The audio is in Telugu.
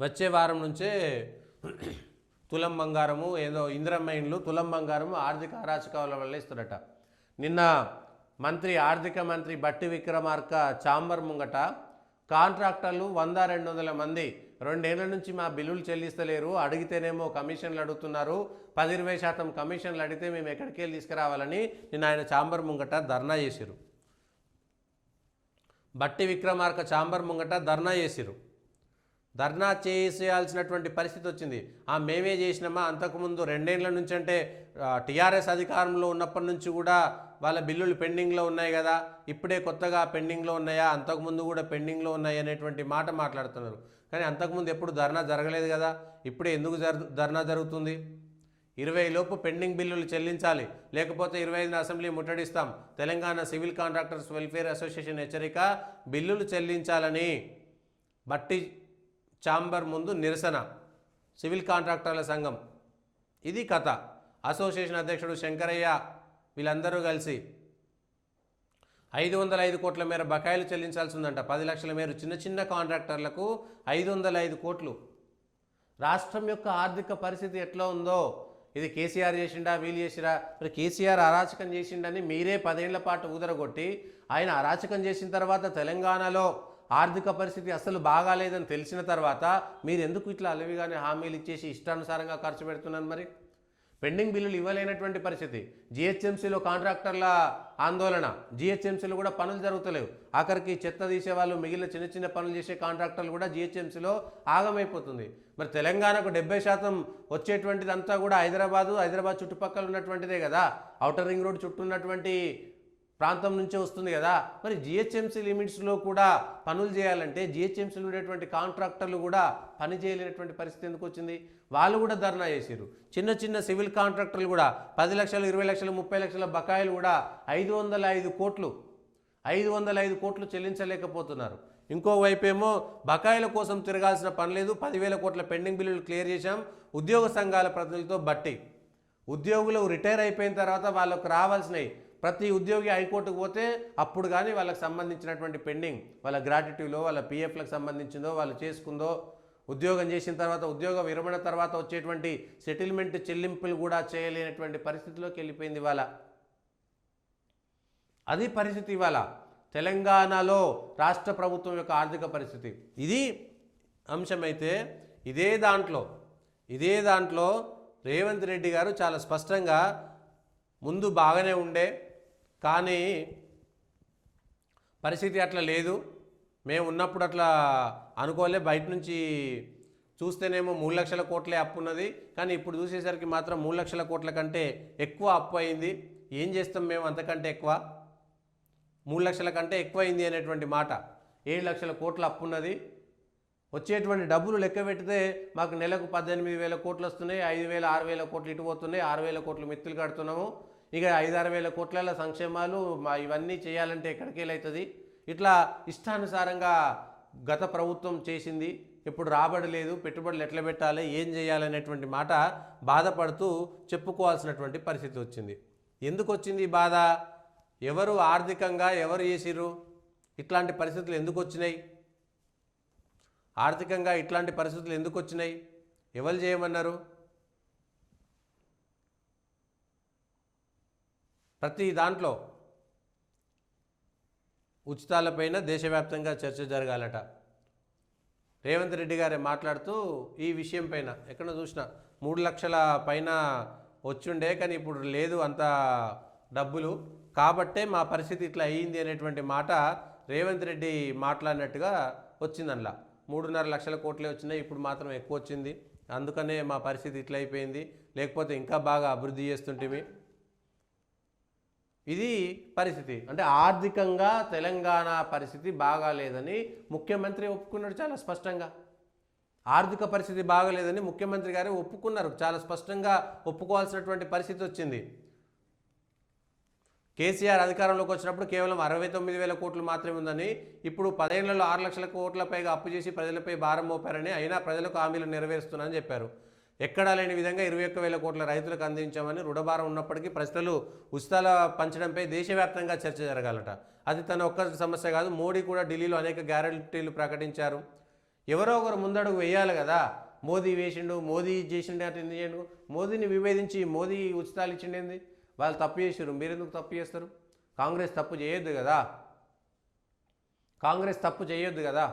వచ్చే వారం నుంచే తులం బంగారము ఏదో ఇందిరమ్మ ఇండ్లు తులం బంగారము ఆర్థిక అరాచకాల వల్ల ఇస్తున్నట. నిన్న ఆర్థిక మంత్రి బట్టి విక్రమార్క ఛాంబర్ ముంగట కాంట్రాక్టర్లు 100-200 మంది 2 ఏళ్ల నుంచి మా బిల్లులు చెల్లిస్తలేరు, అడిగితేనేమో కమిషన్లు అడుగుతున్నారు, 10-20% కమిషన్లు అడిగితే మేము ఎక్కడికి వెళ్ళి తీసుకురావాలని నిన్న ఆయన ఛాంబర్ ముంగట ధర్నా చేసిరు. బట్టి విక్రమార్క ఛాంబర్ ముంగట ధర్నా చేసిరు. ధర్నా చేయాల్సినటువంటి పరిస్థితి వచ్చింది. మేమే చేసినామా, అంతకుముందు 2 ఏళ్ల నుంచి అంటే టీఆర్ఎస్ అధికారంలో ఉన్నప్పటి నుంచి కూడా వాళ్ళ బిల్లులు పెండింగ్లో ఉన్నాయి కదా, ఇప్పుడే కొత్తగా పెండింగ్లో ఉన్నాయా, అంతకుముందు కూడా పెండింగ్లో ఉన్నాయి అనేటువంటి మాట మాట్లాడుతున్నారు. కానీ అంతకుముందు ఎప్పుడు ధర్నా జరగలేదు కదా, ఇప్పుడే ఎందుకు ధర్నా జరుగుతుంది? 20 లోపు పెండింగ్ బిల్లులు చెల్లించాలి, లేకపోతే 25న అసెంబ్లీ ముట్టడిస్తాం. Telangana civil contractors welfare association హెచ్చరిక, బిల్లులు చెల్లించాలని బట్టి ఛాంబర్ ముందు నిరసన, సివిల్ కాంట్రాక్టర్ల సంఘం. ఇది కథ. అసోసియేషన్ అధ్యక్షుడు శంకరయ్య వీళ్ళందరూ కలిసి 505 కోట్ల మేర బకాయిలు చెల్లించాల్సి ఉందంట. 10 లక్షల మేర చిన్న చిన్న కాంట్రాక్టర్లకు 505 కోట్లు. రాష్ట్రం యొక్క ఆర్థిక పరిస్థితి ఎట్లా ఉందో, ఇది కేసీఆర్ చేసిండా వీళ్ళు చేసిరా? మరి కేసీఆర్ అరాచకం చేసిండని మీరే 10 ఏళ్ల పాటు ఊదరగొట్టి, ఆయన అరాచకం చేసిన తర్వాత తెలంగాణలో ఆర్థిక పరిస్థితి అసలు బాగాలేదని తెలిసిన తర్వాత మీరు ఎందుకు ఇట్లా అలవిగానే హామీలు ఇచ్చేసి ఇష్టానుసారంగా ఖర్చు పెడుతున్నారు? మరి పెండింగ్ బిల్లులు ఇవ్వలేనటువంటి పరిస్థితి. జిహెచ్ఎంసీలో కాంట్రాక్టర్ల ఆందోళన, జిహెచ్ఎంసీలో కూడా పనులు జరుగుతలేవు. ఆఖరికి చెత్త తీసేవాళ్ళు, మిగిలిన చిన్న చిన్న పనులు చేసే కాంట్రాక్టర్లు కూడా జిహెచ్ఎంసీలో ఆగమైపోతుంది. మరి తెలంగాణకు 70% వచ్చేటువంటిదంతా కూడా హైదరాబాద్ చుట్టుపక్కల ఉన్నటువంటిదే కదా, ఔటర్ రింగ్ రోడ్ చుట్టూ ఉన్నటువంటి ప్రాంతం నుంచే వస్తుంది కదా. మరి జిహెచ్ఎంసీ లిమిట్స్లో కూడా పనులు చేయాలంటే జిహెచ్ఎంసీలో ఉండేటువంటి కాంట్రాక్టర్లు కూడా పని చేయలేనటువంటి పరిస్థితి ఎందుకు వచ్చింది? వాళ్ళు కూడా ధర్నా చేశారు. చిన్న చిన్న సివిల్ కాంట్రాక్టర్లు కూడా 10 లక్షలు, 20 లక్షలు, 30 లక్షల బకాయిలు కూడా 505 కోట్లు చెల్లించలేకపోతున్నారు. ఇంకోవైపు ఏమో బకాయిల కోసం తిరగాల్సిన పని లేదు, 10,000 కోట్ల పెండింగ్ బిల్లులు క్లియర్ చేశాం. ఉద్యోగ సంఘాల ప్రతినిధులతో బట్టి ఉద్యోగులు రిటైర్ అయిపోయిన తర్వాత వాళ్ళకు రావాల్సినవి, ప్రతి ఉద్యోగి హైకోర్టుకు పోతే అప్పుడు కానీ వాళ్ళకి సంబంధించినటువంటి పెండింగ్, వాళ్ళ గ్రాట్యుటీలో వాళ్ళ పిఎఫ్లకు సంబంధించిందో వాళ్ళు చేసుకుందో, ఉద్యోగం చేసిన తర్వాత ఉద్యోగ విరమణ తర్వాత వచ్చేటువంటి సెటిల్మెంట్ చెల్లింపులు కూడా చేయలేనటువంటి పరిస్థితిలోకి వెళ్ళిపోయింది ఇవాళ. అది పరిస్థితి ఇవాళ తెలంగాణలో రాష్ట్ర ప్రభుత్వం యొక్క ఆర్థిక పరిస్థితి. ఇది అంశమైతే ఇదే దాంట్లో రేవంత్ రెడ్డి గారు చాలా స్పష్టంగా ముందు బాగానే ఉండే, కానీ పరిస్థితి అట్లా లేదు, మేము ఉన్నప్పుడు అట్లా అనుకోలే, బయట నుంచి చూస్తేనేమో 3 లక్షల కోట్లే అప్పు ఉన్నది, కానీ ఇప్పుడు చూసేసరికి మాత్రం 3 లక్షల కోట్ల కంటే ఎక్కువ అప్పు అయింది. ఏం చేస్తాం మేము అంతకంటే ఎక్కువ, 3 లక్షల కంటే ఎక్కువ అయింది అనేటువంటి మాట. 7 లక్షల కోట్ల అప్పు ఉన్నది. వచ్చేటువంటి డబ్బులు లెక్క పెడితే మాకు నెలకు 18,000 కోట్లు వస్తున్నాయి, 5,000 6,000 కోట్లు ఇటు పోతున్నాయి, 6,000 కోట్లు మిత్తులు కడుతున్నాము. ఇక 5-6 కోట్ల సంక్షేమాలు ఇవన్నీ చేయాలంటే ఎక్కడికి వెళ్ళవుతుంది? ఇట్లా ఇష్టానుసారంగా గత ప్రభుత్వం చేసింది, ఇప్పుడు రాబడి లేదు, పెట్టుబడులు ఎట్లా పెట్టాలి, ఏం చేయాలనేటువంటి మాట బాధపడుతూ చెప్పుకోవాల్సినటువంటి పరిస్థితి వచ్చింది. ఎందుకు వచ్చింది బాధ? ఎవరు ఆర్థికంగా ఎవరు చేసిర్రు? ఇట్లాంటి పరిస్థితులు ఎందుకు వచ్చినాయి? ఆర్థికంగా ఇట్లాంటి పరిస్థితులు ఎందుకు వచ్చినాయి? ఎవరు చేయమన్నారు? ప్రతి దాంట్లో ఉచితాలపైన దేశవ్యాప్తంగా చర్చ జరగాలట. రేవంత్ రెడ్డి గారే మాట్లాడుతూ ఈ విషయం పైన ఎక్కడ చూసినా 3 లక్షల పైన వచ్చుండే, కానీ ఇప్పుడు లేదు అంత డబ్బులు, కాబట్టే మా పరిస్థితి ఇట్లా అయ్యింది అనేటువంటి మాట రేవంత్ రెడ్డి మాట్లాడినట్టుగా వచ్చిందనలా. 3.5 లక్షల కోట్లే వచ్చినాయి, ఇప్పుడు మాత్రం ఎక్కువ వచ్చింది, అందుకనే మా పరిస్థితి ఇట్లా అయిపోయింది, లేకపోతే ఇంకా బాగా అభివృద్ధి చేస్తుంటివి. ఇది పరిస్థితి. అంటే ఆర్థికంగా తెలంగాణ పరిస్థితి బాగాలేదని ముఖ్యమంత్రి ఒప్పుకున్నాడు చాలా స్పష్టంగా. ఆర్థిక పరిస్థితి బాగాలేదని ముఖ్యమంత్రి గారే ఒప్పుకున్నారు, చాలా స్పష్టంగా ఒప్పుకోవాల్సినటువంటి పరిస్థితి వచ్చింది. కేసీఆర్ అధికారంలోకి వచ్చినప్పుడు కేవలం 69,000 కోట్లు మాత్రమే ఉందని, ఇప్పుడు 10 ఏళ్లలో 6 లక్షల కోట్ల పైగా అప్పు చేసి ప్రజలపై భారం మోపారని, అయినా ప్రజలకు హామీలు నెరవేరుస్తున్నానని చెప్పారు. ఎక్కడా లేని విధంగా 21,000 కోట్ల రైతులకు అందించామని, రుణభారం ఉన్నప్పటికీ ప్రజలు ఉచితాల పంచడంపై దేశవ్యాప్తంగా చర్చ జరగాలట. అది తన ఒక్క సమస్య కాదు, మోడీ కూడా ఢిల్లీలో అనేక గ్యారంటీలు ప్రకటించారు. ఎవరో ఒకరు ముందడుగు వేయాలి కదా. మోదీ వేసిండు, మోదీ ఇది చేసిండు అంటే ఎందుకు చేయండు? మోదీని విభేదించి మోదీ ఉచితాలు ఇచ్చిండేంది? వాళ్ళు తప్పు చేసారు, మీరెందుకు తప్పు చేస్తారు? కాంగ్రెస్ తప్పు చేయొద్దు కదా, కాంగ్రెస్ తప్పు చేయొద్దు కదా.